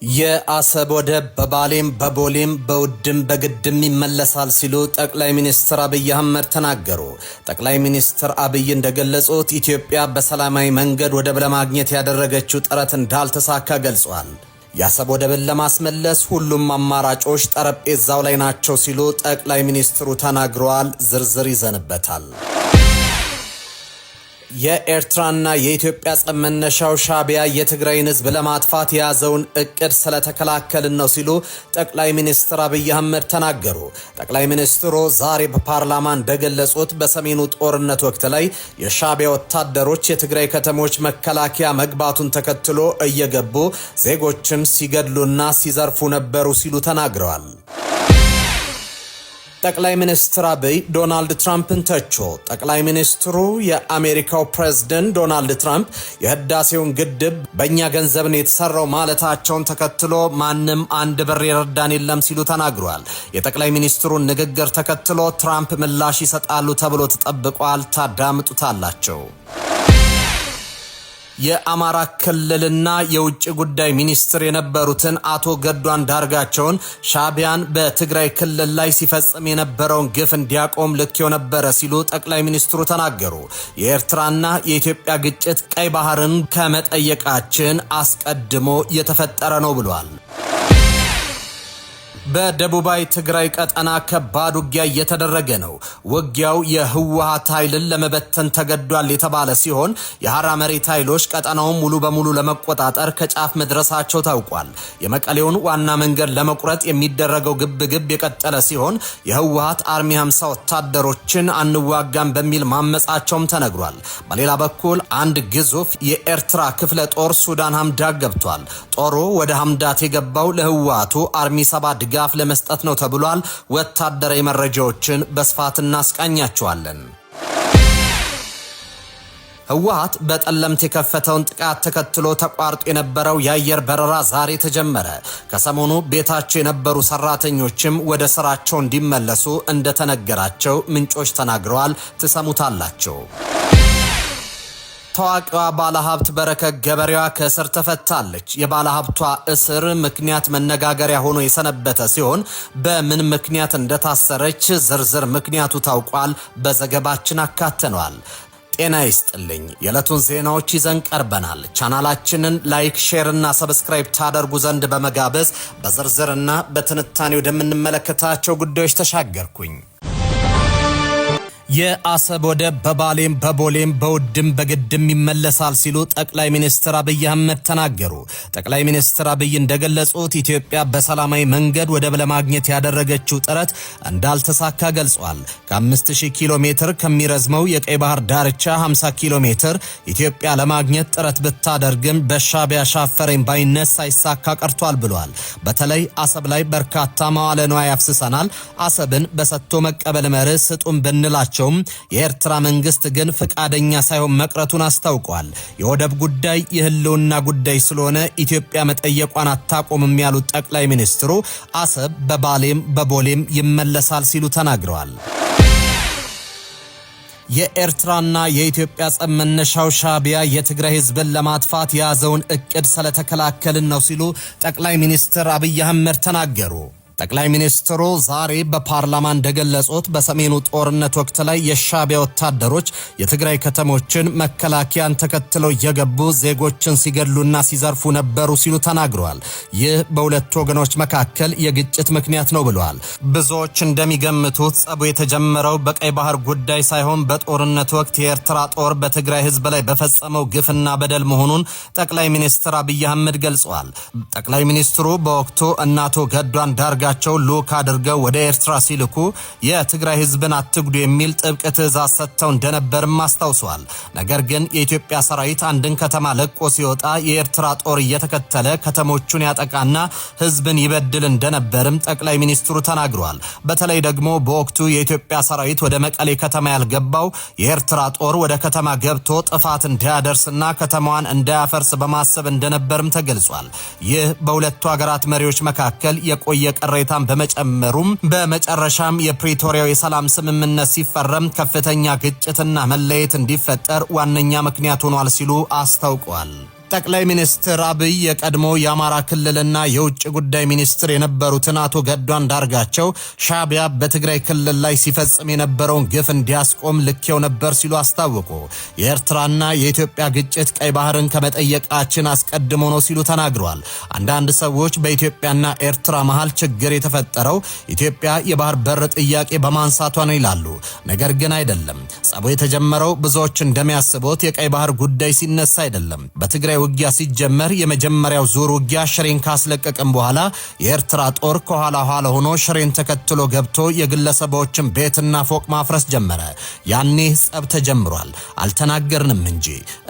የአሰብ ወደብ በባሌም በቦሌም በውድም በግድም ይመለሳል ሲሉ ጠቅላይ ሚኒስትር አብይ አህመድ ተናገሩ። ጠቅላይ ሚኒስትር አብይ እንደገለጹት ኢትዮጵያ በሰላማዊ መንገድ ወደብ ለማግኘት ያደረገችው ጥረት እንዳልተሳካ ገልጿል። የአሰብ ወደብን ለማስመለስ ሁሉም አማራጮች ጠረጴዛው ላይ ናቸው ሲሉ ጠቅላይ ሚኒስትሩ ተናግረዋል። ዝርዝር ይዘንበታል። የኤርትራና የኢትዮጵያ ጸብ መነሻው ሻዕቢያ የትግራይን ሕዝብ ለማጥፋት የያዘውን እቅድ ስለተከላከልን ነው ሲሉ ጠቅላይ ሚኒስትር አብይ አህመድ ተናገሩ። ጠቅላይ ሚኒስትሩ ዛሬ በፓርላማ እንደገለጹት በሰሜኑ ጦርነት ወቅት ላይ የሻዕቢያ ወታደሮች የትግራይ ከተሞች መከላከያ መግባቱን ተከትሎ እየገቡ ዜጎችን ሲገድሉና ሲዘርፉ ነበሩ ሲሉ ተናግረዋል። ጠቅላይ ሚኒስትር አብይ ዶናልድ ትራምፕን ተቹ። ጠቅላይ ሚኒስትሩ የአሜሪካው ፕሬዝዳንት ዶናልድ ትራምፕ የህዳሴውን ግድብ በእኛ ገንዘብ ነው የተሰራው ማለታቸውን ተከትሎ ማንም አንድ ብር የረዳን የለም ሲሉ ተናግረዋል። የጠቅላይ ሚኒስትሩን ንግግር ተከትሎ ትራምፕ ምላሽ ይሰጣሉ ተብሎ ተጠብቋል። ታዳምጡታላቸው። የአማራ ክልልና የውጭ ጉዳይ ሚኒስትር የነበሩትን አቶ ገዱ አንዳርጋቸውን ሻዕቢያን በትግራይ ክልል ላይ ሲፈጽም የነበረውን ግፍ እንዲያቆም ልኬው ነበረ ሲሉ ጠቅላይ ሚኒስትሩ ተናገሩ። የኤርትራና የኢትዮጵያ ግጭት ቀይ ባህርን ከመጠየቃችን አስቀድሞ የተፈጠረ ነው ብሏል። በደቡባዊ ትግራይ ቀጠና ከባድ ውጊያ እየተደረገ ነው። ውጊያው የህወሓት ኃይልን ለመበተን ተገዷል የተባለ ሲሆን የሐራ መሬት ኃይሎች ቀጠናውን ሙሉ በሙሉ ለመቆጣጠር ከጫፍ መድረሳቸው ታውቋል። የመቀሌውን ዋና መንገድ ለመቁረጥ የሚደረገው ግብግብ የቀጠለ ሲሆን የህወሓት አርሚ 50 ወታደሮችን አንዋጋም በሚል ማመጻቸውም ተነግሯል። በሌላ በኩል አንድ ግዙፍ የኤርትራ ክፍለ ጦር ሱዳን ሐምዳት ገብቷል። ጦሩ ወደ ሐምዳት የገባው ለህወሓቱ አርሚ 7 ድጋፍ ለመስጠት ነው ተብሏል። ወታደራዊ መረጃዎችን በስፋት እናስቃኛቸዋለን። ህወሓት በጠለምት የከፈተውን ጥቃት ተከትሎ ተቋርጦ የነበረው የአየር በረራ ዛሬ ተጀመረ። ከሰሞኑ ቤታቸው የነበሩ ሰራተኞችም ወደ ስራቸው እንዲመለሱ እንደተነገራቸው ምንጮች ተናግረዋል። ትሰሙታላቸው። ታዋቂዋ ባለሀብት በረከት ገበሬዋ ከእስር ተፈታለች። የባለሀብቷ እስር ምክንያት መነጋገሪያ ሆኖ የሰነበተ ሲሆን በምን ምክንያት እንደታሰረች ዝርዝር ምክንያቱ ታውቋል። በዘገባችን አካተነዋል። ጤና ይስጥልኝ። የዕለቱን ዜናዎች ይዘን ቀርበናል። ቻናላችንን ላይክ፣ ሼር እና ሰብስክራይብ ታደርጉ ዘንድ በመጋበዝ በዝርዝርና በትንታኔ ወደምንመለከታቸው ጉዳዮች ተሻገርኩኝ። የአሰብ ወደብ በባሌም በቦሌም በውድም በግድም ይመለሳል ሲሉ ጠቅላይ ሚኒስትር አብይ አህመድ ተናገሩ። ጠቅላይ ሚኒስትር አብይ እንደገለጹት ኢትዮጵያ በሰላማዊ መንገድ ወደብ ለማግኘት ያደረገችው ጥረት እንዳልተሳካ ገልጿል። ከ5000 ኪሎ ሜትር ከሚረዝመው የቀይ ባህር ዳርቻ 50 ኪሎ ሜትር ኢትዮጵያ ለማግኘት ጥረት ብታደርግም በሻዕቢያ ሻፈረኝ ባይነት ሳይሳካ ቀርቷል ብሏል። በተለይ አሰብ ላይ በርካታ መዋለ ንዋይ አፍስሰናል። አሰብን በሰጥቶ መቀበል መርህ ስጡን ብንላቸው የኤርትራ መንግስት ግን ፍቃደኛ ሳይሆን መቅረቱን አስታውቋል። የወደብ ጉዳይ የህልውና ጉዳይ ስለሆነ ኢትዮጵያ መጠየቋን አታቆምም ያሉት ጠቅላይ ሚኒስትሩ አሰብ በባሌም በቦሌም ይመለሳል ሲሉ ተናግረዋል። የኤርትራና የኢትዮጵያ ጸብ መነሻው ሻዕቢያ የትግራይ ህዝብን ለማጥፋት የያዘውን እቅድ ስለተከላከልን ነው ሲሉ ጠቅላይ ሚኒስትር አብይ አህመድ ተናገሩ። ጠቅላይ ሚኒስትሩ ዛሬ በፓርላማ እንደገለጹት በሰሜኑ ጦርነት ወቅት ላይ የሻዕቢያ ወታደሮች የትግራይ ከተሞችን መከላከያን ተከትለው እየገቡ ዜጎችን ሲገድሉና ሲዘርፉ ነበሩ ሲሉ ተናግረዋል። ይህ በሁለቱ ወገኖች መካከል የግጭት ምክንያት ነው ብለዋል። ብዙዎች እንደሚገምቱት ጸቡ የተጀመረው በቀይ ባህር ጉዳይ ሳይሆን በጦርነት ወቅት የኤርትራ ጦር በትግራይ ህዝብ ላይ በፈጸመው ግፍና በደል መሆኑን ጠቅላይ ሚኒስትር አብይ አህመድ ገልጸዋል። ጠቅላይ ሚኒስትሩ በወቅቱ እናቶ ገዱ አንዳርጋ ሉክ አድርገው ወደ ኤርትራ ሲልኩ የትግራይ ህዝብን አትጉዱ የሚል ጥብቅ ትዕዛዝ ሰጥተው እንደነበርም አስታውሰዋል። ነገር ግን የኢትዮጵያ ሰራዊት አንድን ከተማ ለቆ ሲወጣ የኤርትራ ጦር እየተከተለ ከተሞቹን ያጠቃና ህዝብን ይበድል እንደነበርም ጠቅላይ ሚኒስትሩ ተናግረዋል። በተለይ ደግሞ በወቅቱ የኢትዮጵያ ሰራዊት ወደ መቀሌ ከተማ ያልገባው የኤርትራ ጦር ወደ ከተማ ገብቶ ጥፋት እንዳያደርስና ከተማዋን እንዳያፈርስ በማሰብ እንደነበርም ተገልጿል። ይህ በሁለቱ ሀገራት መሪዎች መካከል የቆየ ቅሬታን በመጨመሩም በመጨረሻም የፕሪቶሪያው የሰላም ስምምነት ሲፈረም ከፍተኛ ግጭትና መለየት እንዲፈጠር ዋነኛ ምክንያት ሆኗል ሲሉ አስታውቀዋል። ጠቅላይ ሚኒስትር አብይ የቀድሞ የአማራ ክልልና የውጭ ጉዳይ ሚኒስትር የነበሩትን አቶ ገዱ አንዳርጋቸው ሻዕቢያ በትግራይ ክልል ላይ ሲፈጽም የነበረውን ግፍ እንዲያስቆም ልኬው ነበር ሲሉ አስታወቁ። የኤርትራና የኢትዮጵያ ግጭት ቀይ ባህርን ከመጠየቃችን አስቀድሞ ነው ሲሉ ተናግረዋል። አንዳንድ ሰዎች በኢትዮጵያና ኤርትራ መሃል ችግር የተፈጠረው ኢትዮጵያ የባህር በር ጥያቄ በማንሳቷ ነው ይላሉ። ነገር ግን አይደለም። ጸቡ የተጀመረው ብዙዎች እንደሚያስቡት የቀይ ባህር ጉዳይ ሲነሳ አይደለም። በትግራይ ውጊያ ሲጀመር የመጀመሪያው ዙር ውጊያ ሽሬን ካስለቀቀም በኋላ የኤርትራ ጦር ከኋላ ሆኖ ሽሬን ተከትሎ ገብቶ የግለሰቦችን ቤትና ፎቅ ማፍረስ ጀመረ። ያኔ ጸብ ተጀምሯል። አልተናገርንም እንጂ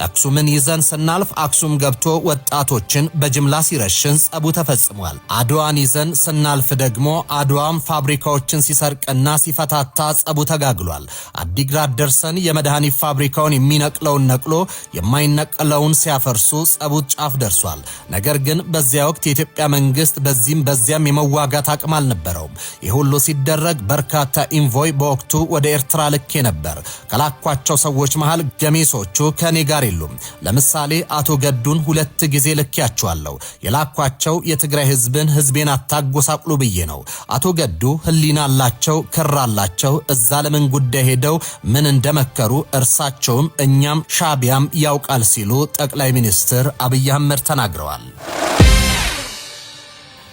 አክሱምን ይዘን ስናልፍ አክሱም ገብቶ ወጣቶችን በጅምላ ሲረሽን ጸቡ ተፈጽሟል። አድዋን ይዘን ስናልፍ ደግሞ አድዋም ፋብሪካዎችን ሲሰርቅና ሲፈታታ ጸቡ ተጋግሏል። አዲግራት ደርሰን የመድኃኒት ፋብሪካውን የሚነቅለውን ነቅሎ የማይነቅለውን ሲያፈርሱ ጸቡ ጫፍ ደርሷል። ነገር ግን በዚያ ወቅት የኢትዮጵያ መንግስት በዚህም በዚያም የመዋጋት አቅም አልነበረውም። ይህ ሁሉ ሲደረግ በርካታ ኢንቮይ በወቅቱ ወደ ኤርትራ ልኬ ነበር። ከላኳቸው ሰዎች መሃል ገሚሶቹ ከኔ ጋር የሉም። ለምሳሌ አቶ ገዱን 2 ጊዜ ልኬያቸዋለሁ። የላኳቸው የትግራይ ህዝቤን አታጎሳቅሉ ብዬ ነው። አቶ ገዱ ህሊና አላቸው፣ ክር አላቸው። እዛ ለምን ጉዳይ ሄደው ምን እንደመከሩ እርሳቸውም እኛም ሻዕቢያም ያውቃል ሲሉ ጠቅላይ ሚኒስትር አብይ አህመድ ተናግረዋል።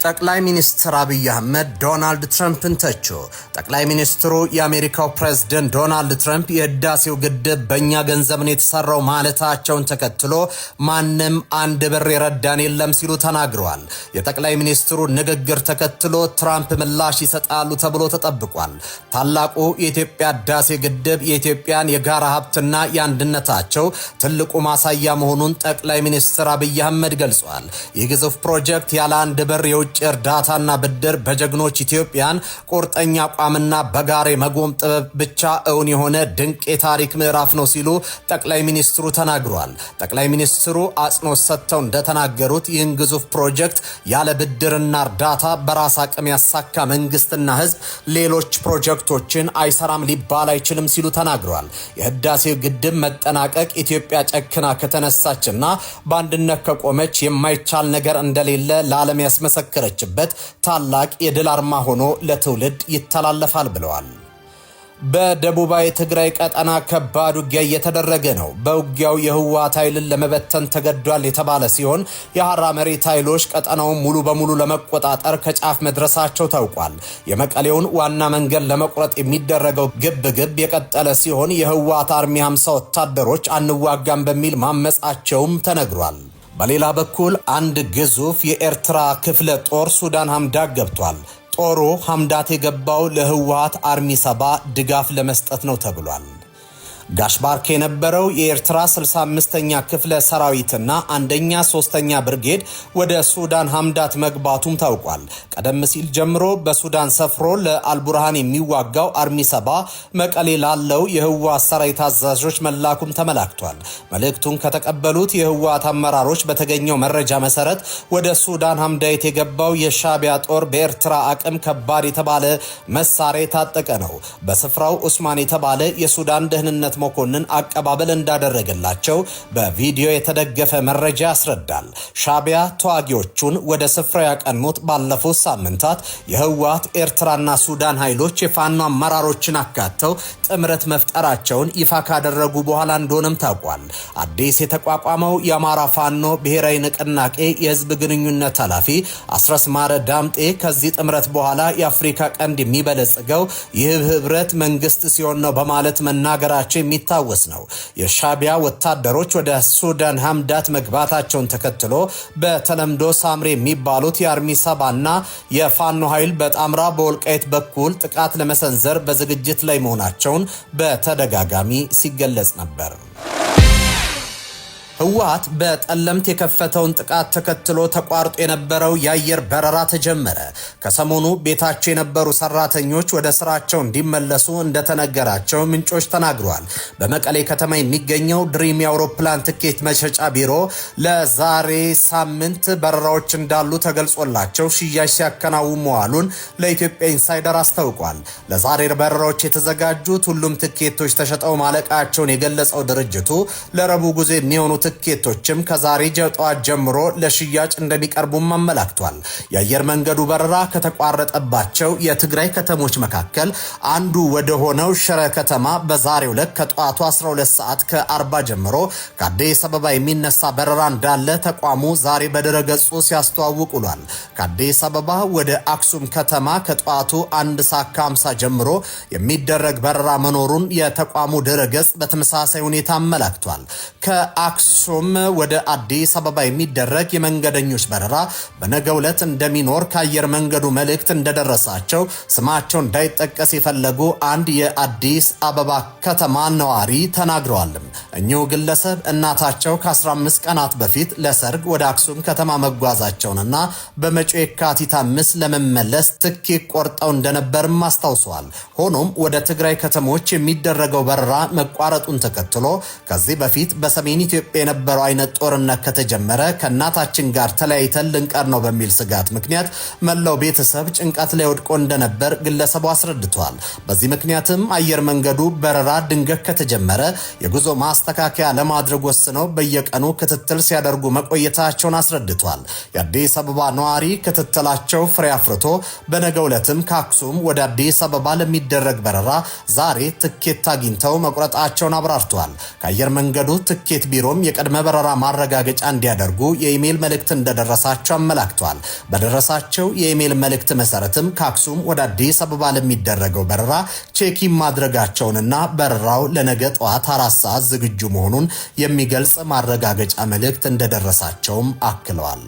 ጠቅላይ ሚኒስትር አብይ አህመድ ዶናልድ ትራምፕን ተቹ። ጠቅላይ ሚኒስትሩ የአሜሪካው ፕሬዝዳንት ዶናልድ ትራምፕ የህዳሴው ግድብ በእኛ ገንዘብ ነው የተሰራው ማለታቸውን ተከትሎ ማንም አንድ ብር የረዳን የለም ሲሉ ተናግረዋል። የጠቅላይ ሚኒስትሩ ንግግር ተከትሎ ትራምፕ ምላሽ ይሰጣሉ ተብሎ ተጠብቋል። ታላቁ የኢትዮጵያ ህዳሴ ግድብ የኢትዮጵያን የጋራ ሀብትና የአንድነታቸው ትልቁ ማሳያ መሆኑን ጠቅላይ ሚኒስትር አብይ አህመድ ገልጸዋል። ይህ ግዙፍ ፕሮጀክት ያለ አንድ ብር የውጭ እርዳታና ብድር በጀግኖች ኢትዮጵያን ቁርጠኛ አቋምና በጋራ መቆም ጥበብ ብቻ እውን የሆነ ድንቅ የታሪክ ምዕራፍ ነው ሲሉ ጠቅላይ ሚኒስትሩ ተናግረዋል። ጠቅላይ ሚኒስትሩ አጽንኦት ሰጥተው እንደተናገሩት ይህን ግዙፍ ፕሮጀክት ያለ ብድርና እርዳታ በራስ አቅም ያሳካ መንግስትና ህዝብ ሌሎች ፕሮጀክቶችን አይሰራም ሊባል አይችልም ሲሉ ተናግረዋል። የህዳሴው ግድብ መጠናቀቅ ኢትዮጵያ ጨክና ከተነሳችና በአንድነት ከቆመች የማይቻል ነገር እንደሌለ ለዓለም ያስመሰከረ በት ታላቅ የድል አርማ ሆኖ ለትውልድ ይተላለፋል ብለዋል። በደቡባዊ ትግራይ ቀጠና ከባድ ውጊያ እየተደረገ ነው። በውጊያው የህወሓት ኃይልን ለመበተን ተገዷል የተባለ ሲሆን የሐራ መሬት ኃይሎች ቀጠናውን ሙሉ በሙሉ ለመቆጣጠር ከጫፍ መድረሳቸው ታውቋል። የመቀሌውን ዋና መንገድ ለመቁረጥ የሚደረገው ግብግብ የቀጠለ ሲሆን የህወሓት አርሚ 50 ወታደሮች አንዋጋም በሚል ማመጻቸውም ተነግሯል። በሌላ በኩል አንድ ግዙፍ የኤርትራ ክፍለ ጦር ሱዳን ሐምዳት ገብቷል። ጦሩ ሐምዳት የገባው ለህወሓት አርሚ 70 ድጋፍ ለመስጠት ነው ተብሏል። ጋሽ ባርክ የነበረው የኤርትራ 65ኛ ክፍለ ሰራዊትና 1ኛ 3ኛ ብርጌድ ወደ ሱዳን ሐምዳት መግባቱም ታውቋል። ቀደም ሲል ጀምሮ በሱዳን ሰፍሮ ለአልቡርሃን የሚዋጋው አርሚ 70 መቀሌ ላለው የህወሓት ሰራዊት አዛዦች መላኩም ተመላክቷል። መልእክቱን ከተቀበሉት የህወሓት አመራሮች በተገኘው መረጃ መሰረት ወደ ሱዳን ሐምዳት የገባው የሻዕቢያ ጦር በኤርትራ አቅም ከባድ የተባለ መሳሪያ የታጠቀ ነው። በስፍራው ኡስማን የተባለ የሱዳን ደህንነት መኮንን አቀባበል እንዳደረገላቸው በቪዲዮ የተደገፈ መረጃ ያስረዳል። ሻዕቢያ ተዋጊዎቹን ወደ ስፍራው ያቀኑት ባለፉት ሳምንታት የህወሓት ኤርትራና ሱዳን ኃይሎች የፋኖ አመራሮችን አካተው ጥምረት መፍጠራቸውን ይፋ ካደረጉ በኋላ እንደሆነም ታውቋል። አዲስ የተቋቋመው የአማራ ፋኖ ብሔራዊ ንቅናቄ የህዝብ ግንኙነት ኃላፊ አስረስ ማረ ዳምጤ ከዚህ ጥምረት በኋላ የአፍሪካ ቀንድ የሚበለጽገው ይህ ህብረት መንግስት ሲሆን ነው በማለት መናገራቸው የሚታወስ ነው። የሻዕቢያ ወታደሮች ወደ ሱዳን ሐምዳት መግባታቸውን ተከትሎ በተለምዶ ሳምሬ የሚባሉት የአርሚ 70ና የፋኖ ኃይል በጣምራ በወልቃይት በኩል ጥቃት ለመሰንዘር በዝግጅት ላይ መሆናቸውን በተደጋጋሚ ሲገለጽ ነበር። ህወሓት በጠለምት የከፈተውን ጥቃት ተከትሎ ተቋርጦ የነበረው የአየር በረራ ተጀመረ። ከሰሞኑ ቤታቸው የነበሩ ሰራተኞች ወደ ስራቸው እንዲመለሱ እንደተነገራቸው ምንጮች ተናግረዋል። በመቀሌ ከተማ የሚገኘው ድሪም የአውሮፕላን ትኬት መሸጫ ቢሮ ለዛሬ ሳምንት በረራዎች እንዳሉ ተገልጾላቸው ሽያጭ ሲያከናውኑ መዋሉን ለኢትዮጵያ ኢንሳይደር አስታውቋል። ለዛሬ በረራዎች የተዘጋጁት ሁሉም ትኬቶች ተሸጠው ማለቃቸውን የገለጸው ድርጅቱ ለረቡዕ ጉዞ የሚሆኑ ትኬቶችም ከዛሬ ጠዋት ጀምሮ ለሽያጭ እንደሚቀርቡም አመላክቷል። የአየር መንገዱ በረራ ከተቋረጠባቸው የትግራይ ከተሞች መካከል አንዱ ወደ ሆነው ሽረ ከተማ በዛሬው ዕለት ከጠዋቱ 12 ሰዓት ከ40 ጀምሮ ከአዲስ አበባ የሚነሳ በረራ እንዳለ ተቋሙ ዛሬ በድረገጹ ሲያስተዋውቅ ውሏል። ከአዲስ አበባ ወደ አክሱም ከተማ ከጠዋቱ 1 ሰዓት ከ50 ጀምሮ የሚደረግ በረራ መኖሩን የተቋሙ ድረገጽ በተመሳሳይ ሁኔታ አመላክቷል። ከአክሱም ወደ አዲስ አበባ የሚደረግ የመንገደኞች በረራ በነገው ዕለት እንደሚኖር ከአየር መንገዱ መልእክት እንደደረሳቸው ስማቸው እንዳይጠቀስ የፈለጉ አንድ የአዲስ አበባ ከተማ ነዋሪ ተናግረዋል። እኚሁ ግለሰብ እናታቸው ከ15 ቀናት በፊት ለሰርግ ወደ አክሱም ከተማ መጓዛቸውንና በመጪው የካቲት 5 ለመመለስ ትኬት ቆርጠው እንደነበርም አስታውሰዋል። ሆኖም ወደ ትግራይ ከተሞች የሚደረገው በረራ መቋረጡን ተከትሎ ከዚህ በፊት በሰሜን ኢትዮጵያ የነበረው አይነት ጦርነት ከተጀመረ ከእናታችን ጋር ተለያይተን ልንቀር ነው በሚል ስጋት ምክንያት መላው ቤተሰብ ጭንቀት ላይ ወድቆ እንደነበር ግለሰቡ አስረድቷል። በዚህ ምክንያትም አየር መንገዱ በረራ ድንገት ከተጀመረ የጉዞ ማስተካከያ ለማድረግ ወስነው በየቀኑ ክትትል ሲያደርጉ መቆየታቸውን አስረድቷል። የአዲስ አበባ ነዋሪ ክትትላቸው ፍሬ አፍርቶ በነገው ዕለትም ከአክሱም ወደ አዲስ አበባ ለሚደረግ በረራ ዛሬ ትኬት አግኝተው መቁረጣቸውን አብራርቷል። ከአየር መንገዱ ትኬት ቢሮም የቅድመ በረራ ማረጋገጫ እንዲያደርጉ የኢሜል መልእክት እንደደረሳቸው አመላክቷል። በደረሳቸው የኢሜል መልእክት መሰረትም ከአክሱም ወደ አዲስ አበባ ለሚደረገው በረራ ቼኪን ማድረጋቸውንና በረራው ለነገ ጠዋት 4 ሰዓት ዝግጁ መሆኑን የሚገልጽ ማረጋገጫ መልእክት እንደደረሳቸውም አክለዋል።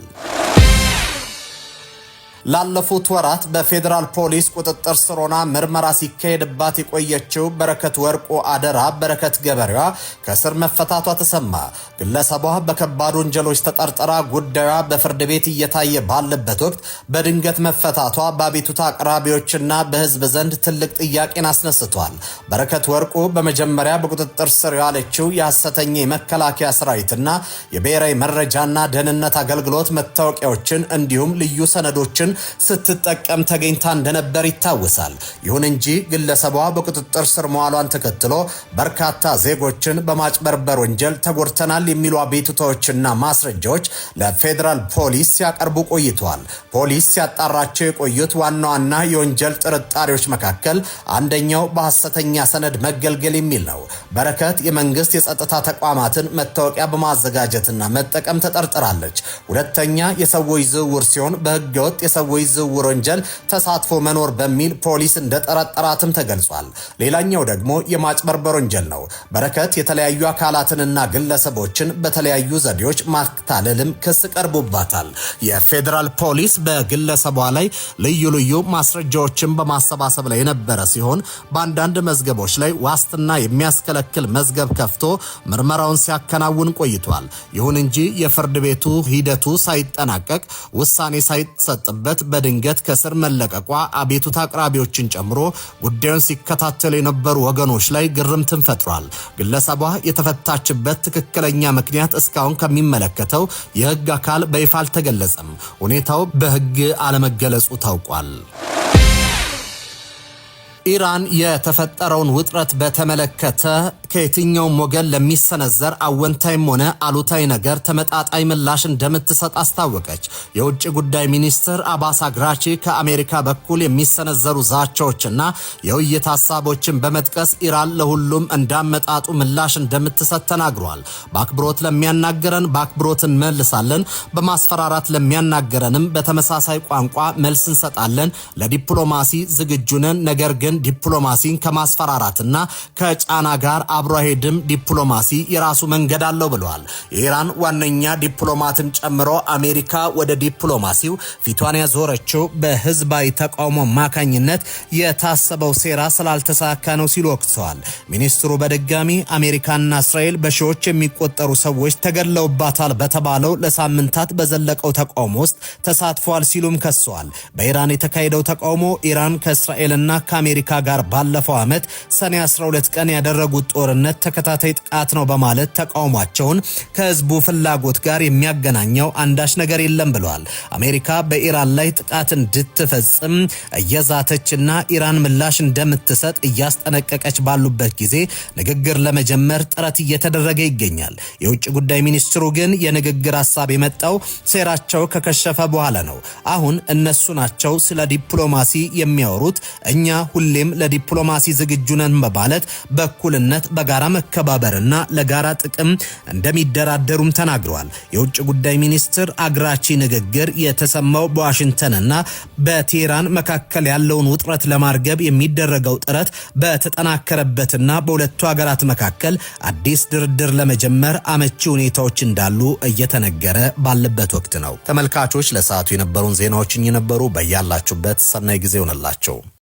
ላለፉት ወራት በፌዴራል ፖሊስ ቁጥጥር ስር ሆና ምርመራ ሲካሄድባት የቆየችው በረከት ወርቁ አደራ በረከት ገበሬዋ ከእስር መፈታቷ ተሰማ። ግለሰቧ በከባድ ወንጀሎች ተጠርጥራ ጉዳዩ በፍርድ ቤት እየታየ ባለበት ወቅት በድንገት መፈታቷ በአቤቱታ አቅራቢዎችና በሕዝብ ዘንድ ትልቅ ጥያቄን አስነስቷል። በረከት ወርቁ በመጀመሪያ በቁጥጥር ስር የዋለችው የሐሰተኛ የመከላከያ ሰራዊትና የብሔራዊ መረጃና ደህንነት አገልግሎት መታወቂያዎችን እንዲሁም ልዩ ሰነዶችን ስትጠቀም ተገኝታ እንደነበር ይታወሳል። ይሁን እንጂ ግለሰቧ በቁጥጥር ስር መዋሏን ተከትሎ በርካታ ዜጎችን በማጭበርበር ወንጀል ተጎድተናል የሚሉ አቤቱታዎችና ማስረጃዎች ለፌዴራል ፖሊስ ሲያቀርቡ ቆይተዋል። ፖሊስ ሲያጣራቸው የቆዩት ዋና ዋና የወንጀል ጥርጣሬዎች መካከል አንደኛው በሐሰተኛ ሰነድ መገልገል የሚል ነው። በረከት የመንግስት የጸጥታ ተቋማትን መታወቂያ በማዘጋጀትና መጠቀም ተጠርጥራለች። ሁለተኛ የሰዎች ዝውውር ሲሆን በህገወጥ የሰዎች ዝውውር ወንጀል ተሳትፎ መኖር በሚል ፖሊስ እንደጠረጠራትም ተገልጿል። ሌላኛው ደግሞ የማጭበርበር ወንጀል ነው። በረከት የተለያዩ አካላትንና ግለሰቦችን በተለያዩ ዘዴዎች ማታለልም ክስ ቀርቦባታል። የፌዴራል ፖሊስ በግለሰቧ ላይ ልዩ ልዩ ማስረጃዎችን በማሰባሰብ ላይ የነበረ ሲሆን በአንዳንድ መዝገቦች ላይ ዋስትና የሚያስከለክል መዝገብ ከፍቶ ምርመራውን ሲያከናውን ቆይቷል። ይሁን እንጂ የፍርድ ቤቱ ሂደቱ ሳይጠናቀቅ ውሳኔ ሳይሰጥበት በድንገት ከስር መለቀቋ አቤቱታ አቅራቢዎችን ጨምሮ ጉዳዩን ሲከታተሉ የነበሩ ወገኖች ላይ ግርምትን ፈጥሯል። ግለሰቧ የተፈታችበት ትክክለኛ ምክንያት እስካሁን ከሚመለከተው የህግ አካል በይፋ አልተገለጸም። ሁኔታው በህግ አለመገለጹ ታውቋል። ኢራን የተፈጠረውን ውጥረት በተመለከተ ከየትኛውም ወገን ለሚሰነዘር አወንታይም ሆነ አሉታዊ ነገር ተመጣጣኝ ምላሽ እንደምትሰጥ አስታወቀች። የውጭ ጉዳይ ሚኒስትር አባስ አግራቺ ከአሜሪካ በኩል የሚሰነዘሩ ዛቻዎችና የውይይት ሀሳቦችን በመጥቀስ ኢራን ለሁሉም እንዳመጣጡ ምላሽ እንደምትሰጥ ተናግሯል። በአክብሮት ለሚያናገረን በአክብሮት እንመልሳለን፣ በማስፈራራት ለሚያናገረንም በተመሳሳይ ቋንቋ መልስ እንሰጣለን። ለዲፕሎማሲ ዝግጁ ነን፣ ነገር ግን ዲፕሎማሲን ከማስፈራራትና ከጫና ጋር አብሮ ሄድም ዲፕሎማሲ የራሱ መንገድ አለው ብለዋል። የኢራን ዋነኛ ዲፕሎማትን ጨምሮ አሜሪካ ወደ ዲፕሎማሲው ፊቷን ያዞረችው በህዝባዊ ተቃውሞ ማካኝነት የታሰበው ሴራ ስላልተሳካ ነው ሲሉ ወቅሰዋል። ሚኒስትሩ በድጋሚ አሜሪካና እስራኤል በሺዎች የሚቆጠሩ ሰዎች ተገድለውባታል በተባለው ለሳምንታት በዘለቀው ተቃውሞ ውስጥ ተሳትፈዋል ሲሉም ከሰዋል። በኢራን የተካሄደው ተቃውሞ ኢራን ከእስራኤልና ከአሜሪካ ጋር ባለፈው ዓመት ሰኔ 12 ቀን ያደረጉት ጦርነት ተከታታይ ጥቃት ነው በማለት ተቃውሟቸውን ከህዝቡ ፍላጎት ጋር የሚያገናኘው አንዳች ነገር የለም ብለዋል። አሜሪካ በኢራን ላይ ጥቃት እንድትፈጽም እየዛተችና ኢራን ምላሽ እንደምትሰጥ እያስጠነቀቀች ባሉበት ጊዜ ንግግር ለመጀመር ጥረት እየተደረገ ይገኛል። የውጭ ጉዳይ ሚኒስትሩ ግን የንግግር ሐሳብ የመጣው ሴራቸው ከከሸፈ በኋላ ነው። አሁን እነሱ ናቸው ስለ ዲፕሎማሲ የሚያወሩት፣ እኛ ሁሌም ለዲፕሎማሲ ዝግጁ ነን በማለት በእኩልነት በጋራ መከባበርና ለጋራ ጥቅም እንደሚደራደሩም ተናግረዋል። የውጭ ጉዳይ ሚኒስትር አግራቺ ንግግር የተሰማው በዋሽንግተንና በቴህራን መካከል ያለውን ውጥረት ለማርገብ የሚደረገው ጥረት በተጠናከረበትና በሁለቱ ሀገራት መካከል አዲስ ድርድር ለመጀመር አመቺ ሁኔታዎች እንዳሉ እየተነገረ ባለበት ወቅት ነው። ተመልካቾች ለሰዓቱ የነበሩን ዜናዎች እኚህ ነበሩ። በያላችሁበት ሰናይ ጊዜ ሆነላችሁ።